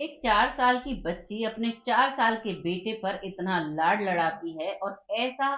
एक 4 साल की बच्ची अपने 4 साल के बेटे पर इतना लाड लड़ाती है और ऐसा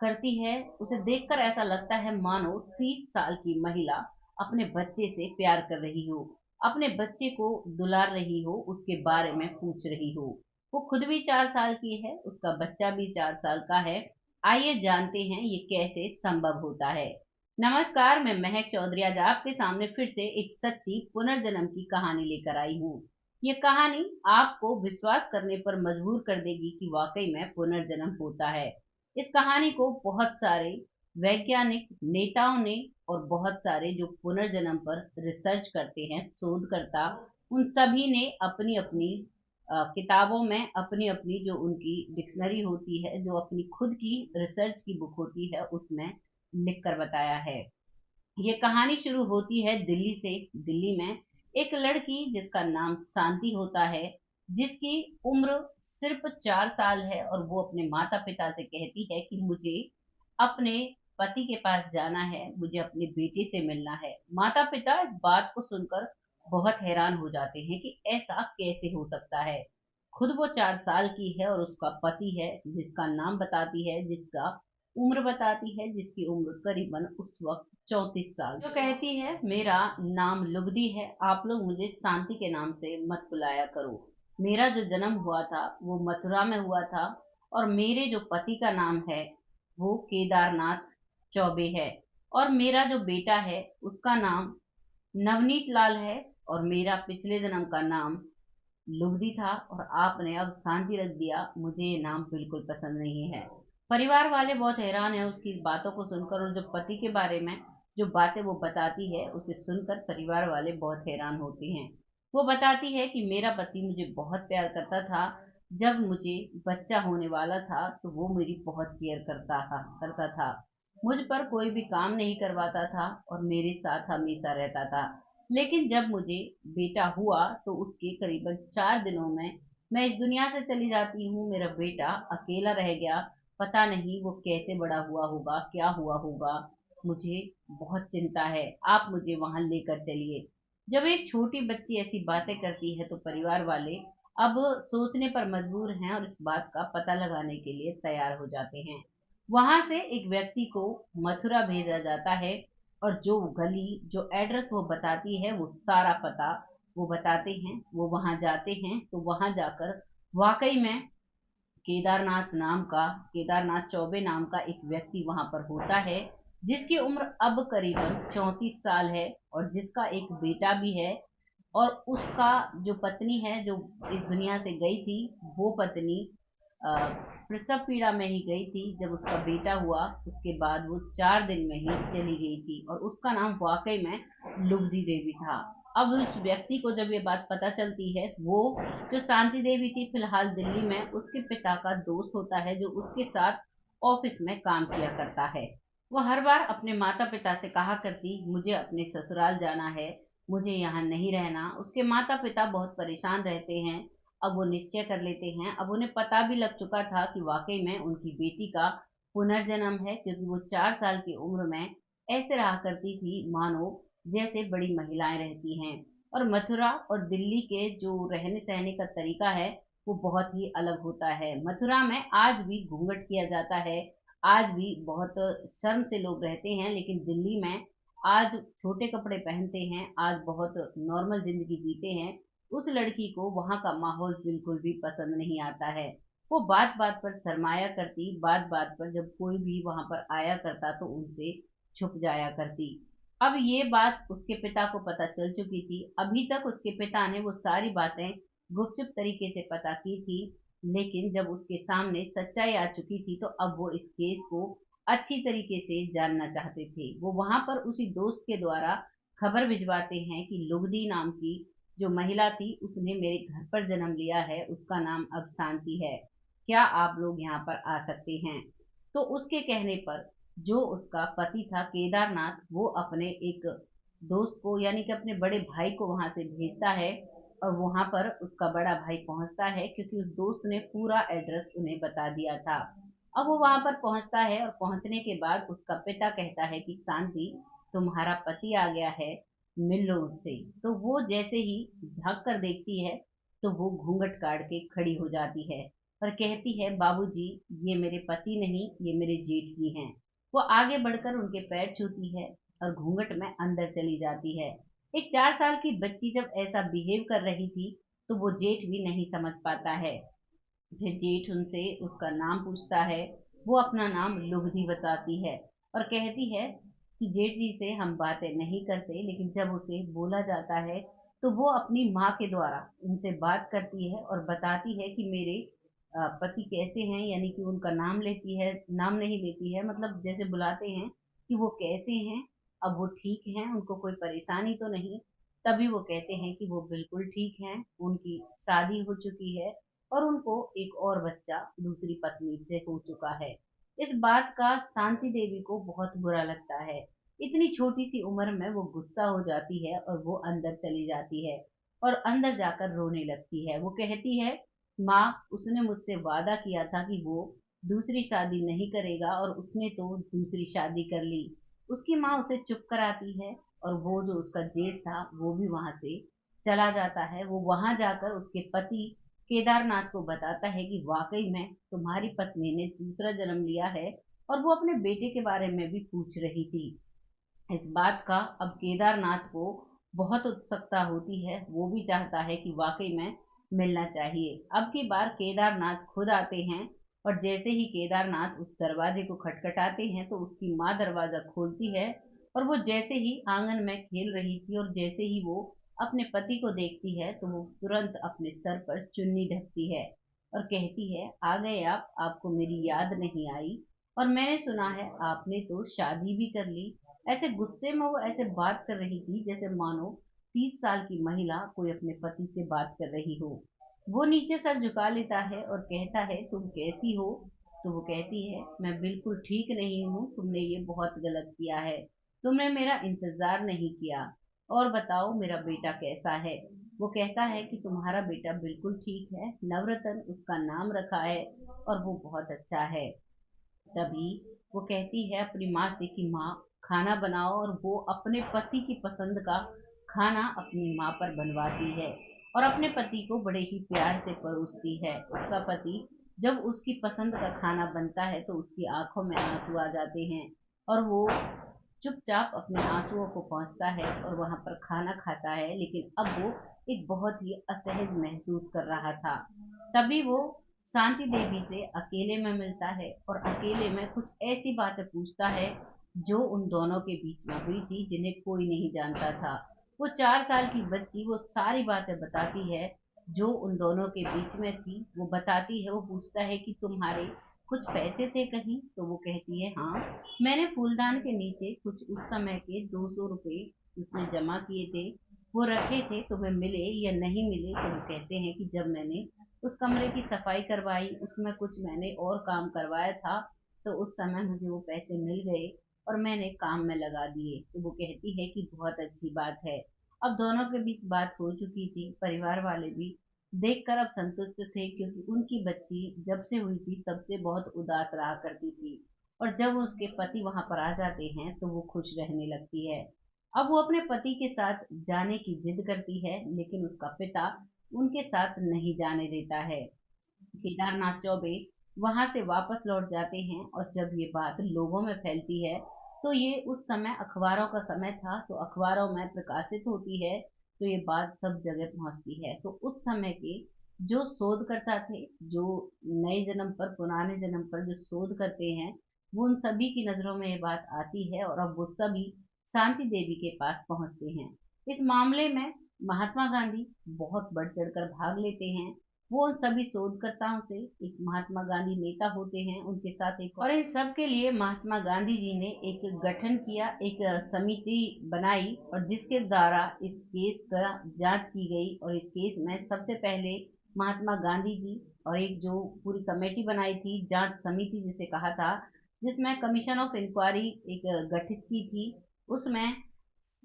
करती है, उसे देखकर ऐसा लगता है मानो 30 साल की महिला अपने बच्चे से प्यार कर रही हो, अपने बच्चे को दुलार रही हो, उसके बारे में पूछ रही हो। वो खुद भी 4 साल की है, उसका बच्चा भी 4 साल का है। आइए जानते हैं ये कैसे संभव होता है। नमस्कार, मैं महक चौधरी आज आपके सामने फिर से एक सच्ची पुनर्जन्म की कहानी लेकर आई हूँ। ये कहानी आपको विश्वास करने पर मजबूर कर देगी कि वाकई में पुनर्जन्म होता है। इस कहानी को बहुत सारे वैज्ञानिक नेताओं ने और बहुत सारे जो पुनर्जन्म पर रिसर्च करते हैं, शोधकर्ता, उन सभी ने अपनी अपनी किताबों में अपनी अपनी जो उनकी डिक्शनरी होती है, जो अपनी खुद की रिसर्च की बुक होती है, उसमें लिख कर बताया है। ये कहानी शुरू होती है दिल्ली से। दिल्ली में एक लड़की जिसका नाम शांति होता है, जिसकी उम्र सिर्फ 4 साल है, और वो अपने माता पिता से कहती है कि मुझे अपने पति के पास जाना है, मुझे अपने बेटे से मिलना है। माता पिता इस बात को सुनकर बहुत हैरान हो जाते हैं कि ऐसा कैसे हो सकता है। खुद वो 4 साल की है और उसका पति है, जिसका नाम बताती है, जिसका उम्र बताती है, जिसकी उम्र करीबन उस वक्त 34 साल, जो कहती है मेरा नाम लुगदी है, आप लोग मुझे शांति के नाम से मत बुलाया करो। मेरा जो जन्म हुआ था वो मथुरा में हुआ था, और मेरे जो पति का नाम है वो केदारनाथ चौबे है, और मेरा जो बेटा है उसका नाम नवनीत लाल है, और मेरा पिछले जन्म का नाम लुगदी था, और आपने अब शांति रख दिया, मुझे ये नाम बिल्कुल पसंद नहीं है। परिवार वाले बहुत हैरान हैं उसकी बातों को सुनकर, और जो पति के बारे में जो बातें वो बताती है उसे सुनकर परिवार वाले बहुत हैरान होते हैं। वो बताती है कि मेरा पति मुझे बहुत प्यार करता था, जब मुझे बच्चा होने वाला था तो वो मेरी बहुत केयर करता था, मुझ पर कोई भी काम नहीं करवाता था और मेरे साथ हमेशा रहता था। लेकिन जब मुझे बेटा हुआ तो उसके करीबन 4 दिनों में मैं इस दुनिया से चली जाती हूँ। मेरा बेटा अकेला रह गया, पता नहीं वो कैसे बड़ा हुआ होगा, क्या हुआ होगा। मुझे बहुत चिंता है, आप मुझे वहां लेकर चलिए। जब एक छोटी बच्ची ऐसी बातें करती है तो परिवार वाले अब सोचने पर मजबूर हैं और इस बात का पता लगाने के लिए तैयार हो जाते हैं। वहां से एक व्यक्ति को मथुरा भेजा जाता है, और जो गली, जो एड्रेस वो बताती है, वो सारा पता वो बताते हैं। वो वहां जाते हैं तो वहां जाकर वाकई में केदारनाथ चौबे नाम का एक व्यक्ति वहां पर होता है, जिसकी उम्र अब करीबन 34 साल है, और जिसका एक बेटा भी है। और उसका जो पत्नी है, जो इस दुनिया से गई थी, वो पत्नी अ, प्रसव पीड़ा में ही गई थी। जब उसका बेटा हुआ उसके बाद वो 4 दिन में ही चली गई थी, और उसका नाम वाकई में लुगदी देवी था। अब उस व्यक्ति को जब ये बात पता चलती है, वो जो शांति देवी थी फिलहाल दिल्ली में, उसके पिता का दोस्त होता है जो उसके साथ ऑफिस में काम किया करता है। वह हर बार अपने माता पिता से कहा करती मुझे अपने ससुराल जाना है, मुझे यहाँ नहीं रहना। उसके माता पिता बहुत परेशान रहते हैं। अब वो निश्चय कर लेते हैं, अब उन्हें पता भी लग चुका था कि वाकई में उनकी बेटी का पुनर्जन्म है, क्योंकि वो 4 साल की उम्र में ऐसे रहा करती थी मानो जैसे बड़ी महिलाएं रहती हैं। और मथुरा और दिल्ली के जो रहने सहने का तरीका है वो बहुत ही अलग होता है। मथुरा में आज भी घूंघट किया जाता है, आज भी बहुत शर्म से लोग रहते हैं, लेकिन दिल्ली में आज छोटे कपड़े पहनते हैं, आज बहुत नॉर्मल जिंदगी जीते हैं। उस लड़की को वहां का माहौल बिल्कुल भी पसंद नहीं आता है। वो बात बात पर शर्माया करती, बात बात पर जब कोई भी वहां पर आया करता तो उनसे छुप जाया करती। अब ये बात उसके पिता को पता चल चुकी थी। अभी तक उसके पिता ने वो सारी बातें गुपचुप तरीके से पता की थी, लेकिन जब उसके सामने सच्चाई आ चुकी थी तो अब वो इस केस को अच्छी तरीके से जानना चाहते थे। वो वहां पर उसी दोस्त के द्वारा खबर भिजवाते हैं कि लुगदी नाम की जो महिला थी उसने मेरे घर पर जन्म लिया है, उसका नाम अब शांति है, क्या आप लोग यहाँ पर आ सकते हैं। तो उसके कहने पर जो उसका पति था केदारनाथ, वो अपने एक दोस्त को यानी कि अपने बड़े भाई को वहां से भेजता है, और वहां पर उसका बड़ा भाई पहुंचता है, क्योंकि उस दोस्त ने पूरा एड्रेस उन्हें बता दिया था। अब वो वहां पर पहुंचता है, और पहुंचने के बाद उसका पिता कहता है कि शांति, तुम्हारा पति आ गया है, मिल लो उससे। तो वो जैसे ही झांक कर देखती है तो वो घूंघट काट के खड़ी हो जाती है और कहती है, बाबूजी, ये मेरे पति नहीं, ये मेरे जेठ जी हैं। वो आगे बढ़कर उनके पैर छूती है और घूंघट में अंदर चली जाती है। एक 4 साल की बच्ची जब ऐसा बिहेव कर रही थी, तो वो जेठ भी नहीं समझ पाता है। फिर जेठ उनसे उसका नाम पूछता है। वो अपना नाम लुगदी बताती है और कहती है कि जेठ जी से हम बातें नहीं करते, लेकिन जब उसे बोला जाता है तो वो अपनी माँ के द्वारा उनसे बात करती है और बताती है कि मेरे पति कैसे हैं, यानी कि उनका नाम लेती है, नाम नहीं लेती है, मतलब जैसे बुलाते हैं कि वो कैसे हैं, अब वो ठीक हैं, उनको कोई परेशानी तो नहीं। तभी वो कहते हैं कि वो बिल्कुल ठीक हैं, उनकी शादी हो चुकी है और उनको एक और बच्चा दूसरी पत्नी से हो चुका है। इस बात का शांति देवी को बहुत बुरा लगता है। इतनी छोटी सी उम्र में वो गुस्सा हो जाती है और वो अंदर चली जाती है और अंदर जाकर रोने लगती है। वो कहती है, माँ, उसने मुझसे वादा किया था कि वो दूसरी शादी नहीं करेगा और उसने तो दूसरी शादी कर ली। उसकी माँ उसे चुप कराती है और वो जो उसका जेठ था वो भी वहां से चला जाता है। वो वहां जाकर उसके पति केदारनाथ को बताता है कि वाकई में तुम्हारी पत्नी ने दूसरा जन्म लिया है, और वो अपने बेटे के बारे में भी पूछ रही थी। इस बात का अब केदारनाथ को बहुत उत्सुकता होती है। वो भी चाहता है कि वाकई में मिलना चाहिए। अब की बार केदारनाथ खुद आते हैं और जैसे ही केदारनाथ उस दरवाजे को खटखटाते हैं तो उसकी माँ दरवाजा खोलती है और वो जैसे ही आंगन में खेल रही थी और जैसे ही वो अपने पति को देखती है तो वो तुरंत अपने सर पर चुन्नी ढकती है और कहती है, आ गए आप, आपको मेरी याद नहीं आई? और मैंने सुना है आपने तो शादी भी कर ली। ऐसे गुस्से में वो ऐसे बात कर रही थी जैसे मानो 30 साल की महिला कोई अपने पति से बात कर रही हो। वो नीचे सर झुका लेता है और कहता है, तुम कैसी हो? तो वो कहती है, मैं बिल्कुल ठीक नहीं हूँ, तुमने ये बहुत गलत किया है, तुमने मेरा इंतजार नहीं किया। और बताओ मेरा बेटा कैसा है? वो कहता है कि तुम्हारा बेटा बिल्कुल ठीक है, नवरतन उसका नाम रखा है और वो बहुत अच्छा है। तभी वो कहती है अपनी माँ से कि माँ, खाना बनाओ, और वो अपने पति की पसंद का खाना अपनी माँ पर बनवाती है और अपने पति को बड़े ही प्यार से परोसती है। उसका पति जब उसकी पसंद का खाना बनता है तो उसकी आंखों में आंसू आ जाते हैं और वो चुपचाप अपने आंसुओं को पोंछता है और वहां पर खाना खाता है, लेकिन अब वो एक बहुत ही असहज महसूस कर रहा था। तभी वो शांति देवी से अकेले में मिलता है और अकेले में कुछ ऐसी बातें पूछता है जो उन दोनों के बीच में हुई थी, जिन्हें कोई नहीं जानता था। वो 4 साल की बच्ची वो सारी बातें बताती है जो उन दोनों के बीच में थी। वो बताती है, वो पूछता है कि तुम्हारे कुछ पैसे थे कहीं? तो वो कहती है, हाँ, मैंने फूलदान के नीचे कुछ उस समय के 200 रुपए उसने जमा किए थे, वो रखे थे, तुम्हें मिले या नहीं मिले? तो वो कहते हैं कि जब मैंने उस कमरे की सफाई करवाई, उसमें कुछ मैंने और काम करवाया था, तो उस समय मुझे वो पैसे मिल गए और मैंने काम में लगा दिए। तो वो कहती है कि बहुत अच्छी बात है। अब दोनों के बीच बात हो चुकी थी, परिवार वाले भी देखकर अब संतुष्ट थे, क्योंकि उनकी बच्ची जब से हुई थी तब से बहुत उदास रहा करती थी और जब उसके पति वहां पर आ जाते हैं तो वो खुश रहने लगती है। अब वो अपने पति के साथ जाने की जिद करती है, लेकिन उसका पिता उनके साथ नहीं जाने देता है। केदारनाथ चौबे वहां से वापस लौट जाते हैं और जब ये बात लोगों में फैलती है तो ये उस समय अखबारों का समय था, तो अखबारों में प्रकाशित होती है, तो ये बात सब जगह पहुंचती है। तो उस समय के जो शोधकर्ता थे, जो नए जन्म पर पुराने जन्म पर जो शोध करते हैं, वो उन सभी की नजरों में ये बात आती है और अब वो सभी शांति देवी के पास पहुंचते हैं। इस मामले में महात्मा गांधी बहुत बढ़ चढ़कर भाग लेते हैं। वो उन सभी शोधकर्ताओं से, एक महात्मा गांधी नेता होते हैं, उनके साथ एक और इन सब के लिए महात्मा गांधी जी ने एक गठन किया, एक समिति बनाई और जिसके द्वारा इस केस का जांच की गई। और इस केस में सबसे पहले महात्मा गांधी जी और एक जो पूरी कमेटी बनाई थी, जांच समिति जिसे कहा था, जिसमें कमीशन ऑफ इंक्वायरी एक गठित की थी, उसमें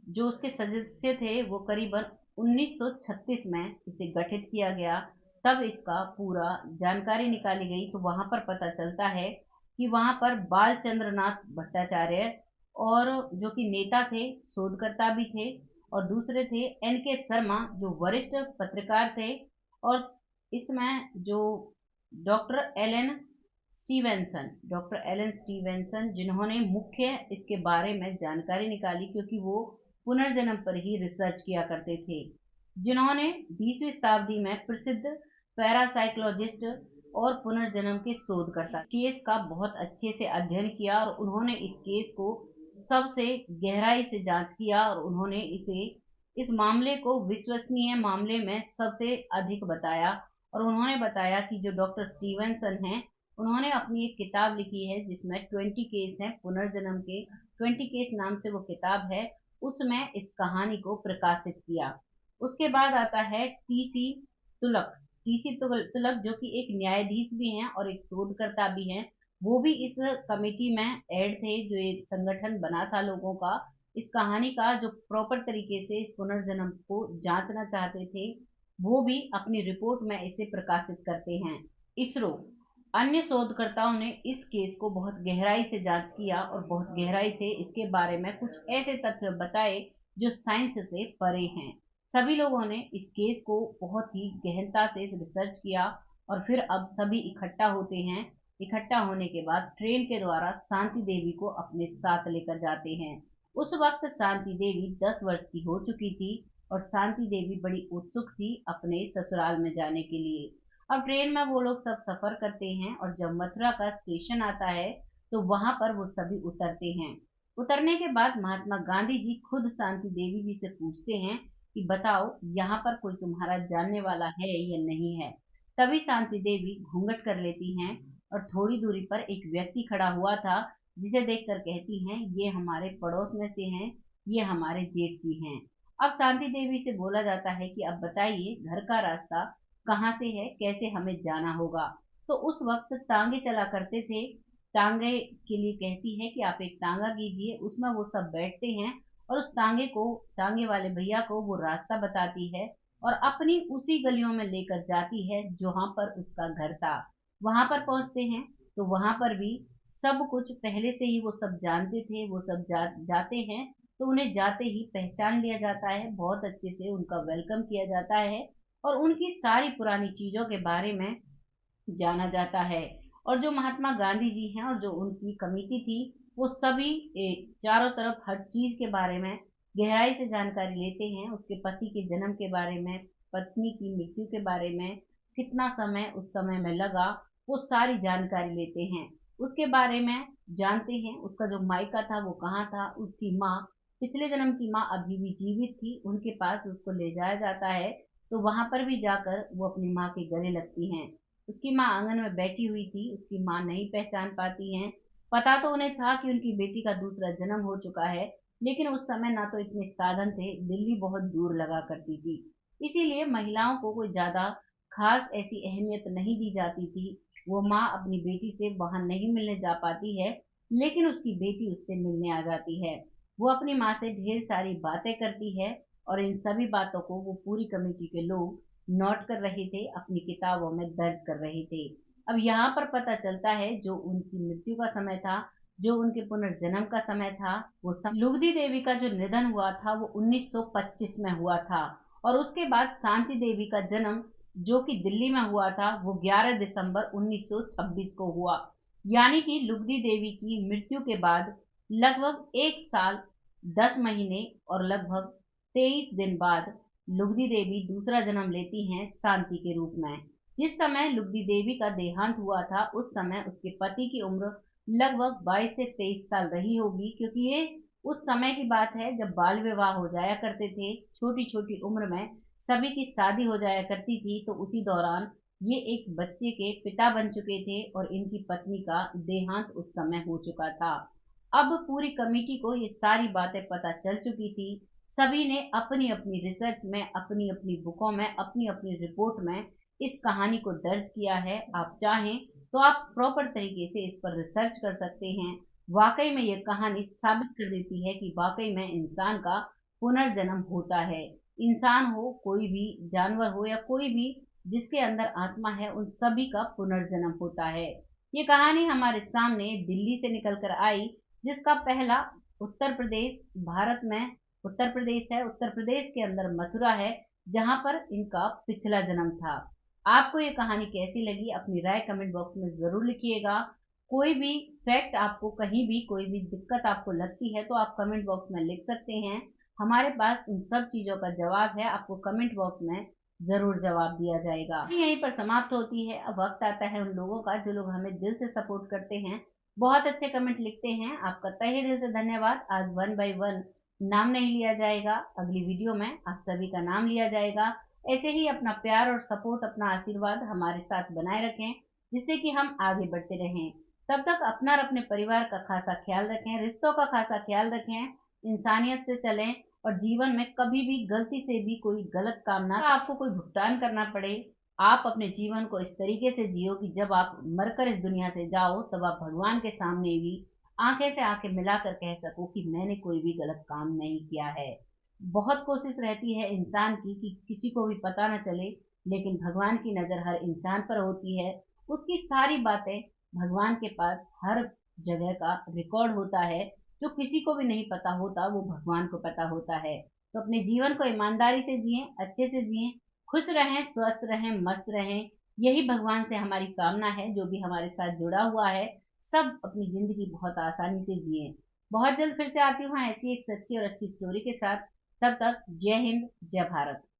जो उसके सदस्य थे वो करीबन 1936 में इसे गठित किया गया। तब इसका पूरा जानकारी निकाली गई तो वहां पर पता चलता है कि वहां पर बाल चंद्रनाथ भट्टाचार्य और जो कि नेता थे, शोधकर्ता भी थे, और दूसरे थे एन के शर्मा जो वरिष्ठ पत्रकार थे, और इसमें जो डॉक्टर एलन स्टीवेंसन जिन्होंने मुख्य इसके बारे में जानकारी निकाली, क्योंकि वो पुनर्जन्म पर ही रिसर्च किया करते थे, जिन्होंने 20वीं शताब्दी में प्रसिद्ध पैरासाइकोलॉजिस्ट और पुनर्जन्म के शोधकर्ता केस का बहुत अच्छे से अध्ययन किया, और उन्होंने इस केस को सबसे गहराई से जांच किया, और उन्होंने इस मामले को विश्वसनीय मामले में सबसे अधिक बताया। और उन्होंने बताया कि जो डॉक्टर स्टीवेंसन हैं, उन्होंने अपनी एक किताब लिखी है जिसमें 20 केस हैं पुनर्जन्म के, 20 केस नाम से वो किताब है, उसमें इस कहानी को प्रकाशित किया। उसके बाद आता है तुलक टीसी तुलक जो कि एक न्यायाधीश भी हैं और एक शोधकर्ता भी हैं। वो भी इस कमेटी में ऐड थे, जो एक संगठन बना था लोगों का, इस कहानी का जो प्रॉपर तरीके से इस पुनर्जन्म को जांचना चाहते थे। वो भी अपनी रिपोर्ट में इसे प्रकाशित करते हैं। इसरो अन्य शोधकर्ताओं ने इस केस को बहुत गहराई से जांच किया और बहुत गहराई से इसके बारे में कुछ ऐसे तथ्य बताए जो साइंस से परे हैं। सभी लोगों ने इस केस को बहुत ही गहनता से रिसर्च किया, और फिर अब सभी इकट्ठा होते हैं। इकट्ठा होने के बाद ट्रेन के द्वारा शांति देवी को अपने साथ लेकर जाते हैं। उस वक्त शांति देवी 10 वर्ष की हो चुकी थी, और शांति देवी बड़ी उत्सुक थी अपने ससुराल में जाने के लिए। अब ट्रेन में वो लोग सब सफर करते हैं, और जब मथुरा का स्टेशन आता है तो वहां पर वो सभी उतरते हैं। उतरने के बाद महात्मा गांधी जी खुद शांति देवी जी से पूछते हैं कि बताओ, यहाँ पर कोई तुम्हारा जानने वाला है या नहीं है। तभी शांति देवी घूंघट कर लेती हैं, और थोड़ी दूरी पर एक व्यक्ति खड़ा हुआ था, जिसे देखकर कहती हैं, ये हमारे पड़ोस में से हैं, ये हमारे जेठ जी हैं। अब शांति देवी से बोला जाता है कि अब बताइए, घर का रास्ता कहाँ से है, कैसे हमें जाना होगा। तो उस वक्त तांगे चला करते थे। तांगे के लिए कहती है कि आप एक तांगा कीजिए, उसमें वो सब बैठते हैं, और उस तांगे वाले भैया को वो रास्ता बताती है, और अपनी उसी गलियों में लेकर जाती है जहाँ पर उसका घर था। वहां पर पहुंचते हैं तो वहां पर भी सब कुछ पहले से ही वो सब जानते थे। वो सब जाते हैं तो उन्हें जाते ही पहचान लिया जाता है, बहुत अच्छे से उनका वेलकम किया जाता है, और उनकी सारी पुरानी चीजों के बारे में जाना जाता है। और जो महात्मा गांधी जी हैं और जो उनकी कमेटी थी, वो सभी चारों तरफ हर चीज के बारे में गहराई से जानकारी लेते हैं। उसके पति के जन्म के बारे में, पत्नी की मृत्यु के बारे में, कितना समय उस समय में लगा, वो सारी जानकारी लेते हैं। उसके बारे में जानते हैं, उसका जो मायका था वो कहाँ था, उसकी माँ, पिछले जन्म की माँ अभी भी जीवित थी, उनके पास उसको ले जाया जाता है। तो वहां पर भी जाकर वो अपनी माँ के गले लगती हैं। उसकी माँ आंगन में बैठी हुई थी, उसकी माँ नहीं पहचान पाती हैं। पता तो उन्हें था कि उनकी बेटी का दूसरा जन्म हो चुका है, लेकिन उस समय ना तो इतने साधन थे, दिल्ली बहुत दूर लगा करती थी, इसीलिए महिलाओं को कोई ज्यादा खास ऐसी अहमियत नहीं दी जाती थी। वो माँ अपनी बेटी से वहां नहीं मिलने जा पाती है, लेकिन उसकी बेटी उससे मिलने आ जाती है। वो अपनी माँ से ढेर सारी बातें करती है, और इन सभी बातों को वो पूरी कमेटी के लोग नोट कर रहे थे, अपनी किताबों में दर्ज कर रहे थे। अब यहाँ पर पता चलता है, जो उनकी मृत्यु का समय था, जो उनके पुनर्जन्म का समय था, वो लुगदी देवी का जो निधन हुआ था वो 1925 में हुआ था, और उसके बाद शांति देवी का जन्म जो कि दिल्ली में हुआ था वो 11 दिसंबर 1926 को हुआ। यानी कि लुगदी देवी की मृत्यु के बाद लगभग 1 साल 10 महीने और लगभग 23 दिन बाद लुगदी देवी दूसरा जन्म लेती हैं शांति के रूप में। जिस समय लुगदी देवी का देहांत हुआ था, उस समय उसके पति की उम्र लगभग 22 से 23 साल रही होगी, क्योंकि ये उस समय की बात है जब बाल विवाह हो जाया करते थे, छोटी छोटी उम्र में सभी की शादी हो जाया करती थी। तो उसी दौरान ये एक बच्चे के पिता बन चुके थे, और इनकी पत्नी का देहांत उस समय हो चुका था। अब पूरी कमेटी को ये सारी बातें पता चल चुकी थी। सभी ने अपनी अपनी रिसर्च में, अपनी अपनी बुकों में, अपनी अपनी रिपोर्ट में इस कहानी को दर्ज किया है। आप चाहें तो आप प्रॉपर तरीके से इस पर रिसर्च कर सकते हैं। वाकई में यह कहानी साबित कर देती है कि वाकई में इंसान का पुनर्जन्म होता है। इंसान हो, कोई भी जानवर हो, या कोई भी जिसके अंदर आत्मा है, उन सभी का पुनर्जन्म होता है। ये कहानी हमारे सामने दिल्ली से निकल कर आई, जिसका पहला उत्तर प्रदेश भारत में उत्तर प्रदेश है, उत्तर प्रदेश के अंदर मथुरा है, जहां पर इनका पिछला जन्म था। आपको ये कहानी कैसी लगी, अपनी राय कमेंट बॉक्स में ज़रूर लिखिएगा। कोई भी फैक्ट आपको कहीं भी कोई भी दिक्कत आपको लगती है तो आप कमेंट बॉक्स में लिख सकते हैं। हमारे पास उन सब चीज़ों का जवाब है, आपको कमेंट बॉक्स में ज़रूर जवाब दिया जाएगा। यहीं पर समाप्त होती है। अब वक्त आता है उन लोगों का जो लोग हमें दिल से सपोर्ट करते हैं, बहुत अच्छे कमेंट लिखते हैं। आपका तहे दिल से धन्यवाद। आज वन बाय वन नाम नहीं लिया जाएगा, अगली वीडियो में आप सभी का नाम लिया जाएगा। ऐसे ही अपना प्यार और सपोर्ट, अपना आशीर्वाद हमारे साथ बनाए रखें, जिससे कि हम आगे बढ़ते रहें। तब तक अपना और अपने परिवार का खासा ख्याल रखें, रिश्तों का खासा ख्याल रखें, इंसानियत से चलें और जीवन में कभी भी गलती से भी कोई गलत काम ना आपको कोई भुगतान करना पड़े। आप अपने जीवन को इस तरीके से जियो कि जब आप मरकर इस दुनिया से जाओ तब आप भगवान के सामने भी आंखें से आंखें मिलाकर कह सको कि मैंने कोई भी गलत काम नहीं किया है। बहुत कोशिश रहती है इंसान की कि किसी को भी पता न चले, लेकिन भगवान की नज़र हर इंसान पर होती है। उसकी सारी बातें भगवान के पास हर जगह का रिकॉर्ड होता है। जो किसी को भी नहीं पता होता वो भगवान को पता होता है। तो अपने जीवन को ईमानदारी से जिएं, अच्छे से जिएं, खुश रहें, स्वस्थ रहें, मस्त रहें। यही भगवान से हमारी कामना है। जो भी हमारे साथ जुड़ा हुआ है, सब अपनी जिंदगी बहुत आसानी से जिए। बहुत जल्द फिर से आती हूँ ऐसी एक सच्ची और अच्छी स्टोरी के साथ। तब तक जय हिंद, जय भारत।